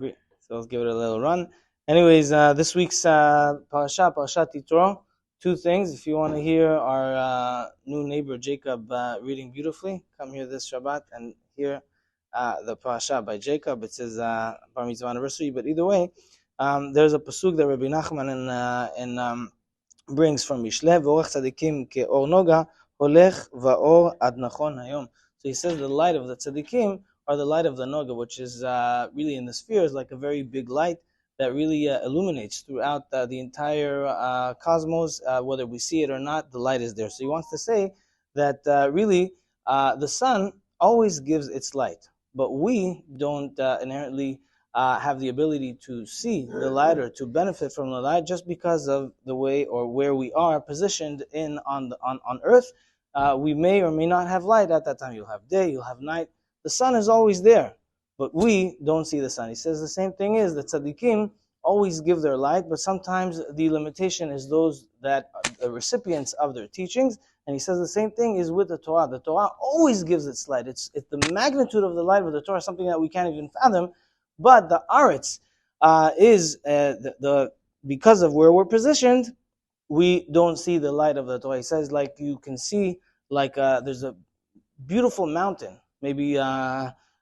Great. So let's give it a little run. Anyways, this week's Parashat Yitro. Two things. If you want to hear our new neighbor Jacob reading beautifully, come here this Shabbat and hear the Parashat by Jacob. It says Bar Mitzvah anniversary. But either way, there's a pasuk that Rabbi Nachman brings from Mishle, V'orech tzadikim ke'or noga, holech va'or ad nachon hayom. So he says the light of the tzadikim are the light of the noga, which is really in the sphere is like a very big light that really illuminates throughout the entire cosmos. Whether we see it or not, the light is there. So he wants to say that really the sun always gives its light, but we don't inherently have the ability to see the light or to benefit from the light just because of the way or where we are positioned on Earth. We may or may not have light at that time. You'll have day, you'll have night. The sun is always there, but we don't see the sun. He says the same thing is that tzaddikim always give their light, but sometimes the limitation is those that are the recipients of their teachings. And he says the same thing is with the Torah. The Torah always gives its light. It's the magnitude of the light of the Torah, something that we can't even fathom. But the Aretz is because of where we're positioned, we don't see the light of the Torah. He says like you can see there's a beautiful mountain. Maybe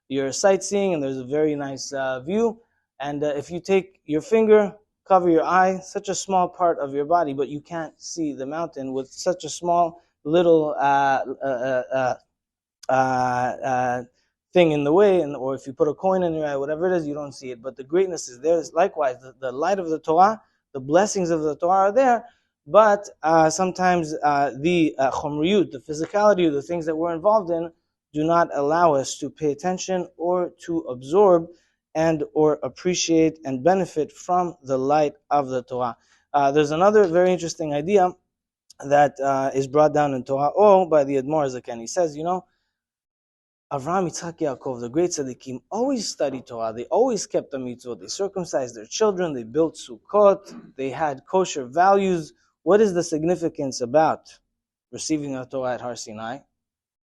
you're sightseeing and there's a very nice view. And if you take your finger, cover your eye, such a small part of your body, but you can't see the mountain with such a small little thing in the way, or if you put a coin in your eye, whatever it is, you don't see it. But the greatness is there. Likewise, the light of the Torah, the blessings of the Torah are there, but sometimes the chomriyut, the physicality of the things that we're involved in, do not allow us to pay attention or to absorb and or appreciate and benefit from the light of the Torah. There's another very interesting idea that is brought down in Torah by the Admor Zaken. He says, Avraham, Yitzchak, Yaakov, the great tzaddikim, always studied Torah. They always kept the mitzvot. They circumcised their children. They built sukkot. They had kosher values. What is the significance about receiving the Torah at Har Sinai?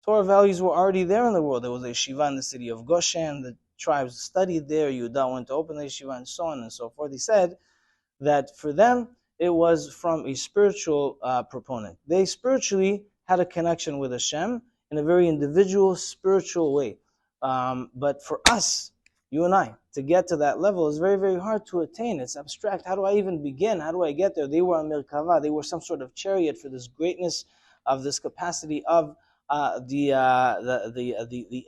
Torah values were already there in the world. There was a yeshiva in the city of Goshen. The tribes studied there. Yehuda went to open the yeshiva and so on and so forth. He said that for them, it was from a spiritual proponent. They spiritually had a connection with Hashem in a very individual, spiritual way. But for us, you and I, to get to that level is very, very hard to attain. It's abstract. How do I even begin? How do I get there? They were a mirkava. They were some sort of chariot for this greatness of this capacity of the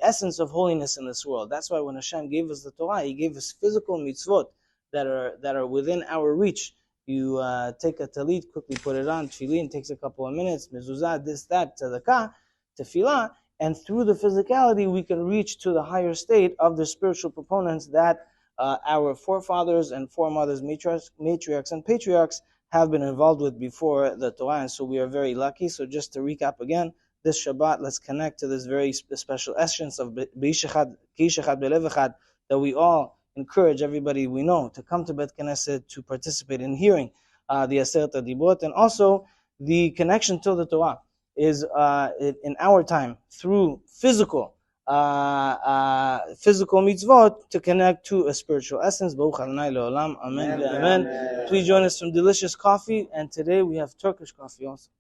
essence of holiness in this world. That's why when Hashem gave us the Torah, He gave us physical mitzvot that are within our reach. You take a talit, quickly put it on. Tefillin takes a couple of minutes. Mezuzah, this, that, tzedakah, tefillah, and through the physicality, we can reach to the higher state of the spiritual proponents that our forefathers and foremothers, matriarchs and patriarchs have been involved with before the Torah, and so we are very lucky. So just to recap again, this Shabbat, let's connect to this very special essence of B'Ish Echad, K'ish Echad, B'Lev Echad, that we all encourage everybody we know to come to Bet Knesset to participate in hearing the Aseret HaDibrot, and also the connection to the Torah is in our time through physical mitzvot to connect to a spiritual essence. Baruch Adonai Le'olam. Amen. Amen. Please join us some delicious coffee, and today we have Turkish coffee also.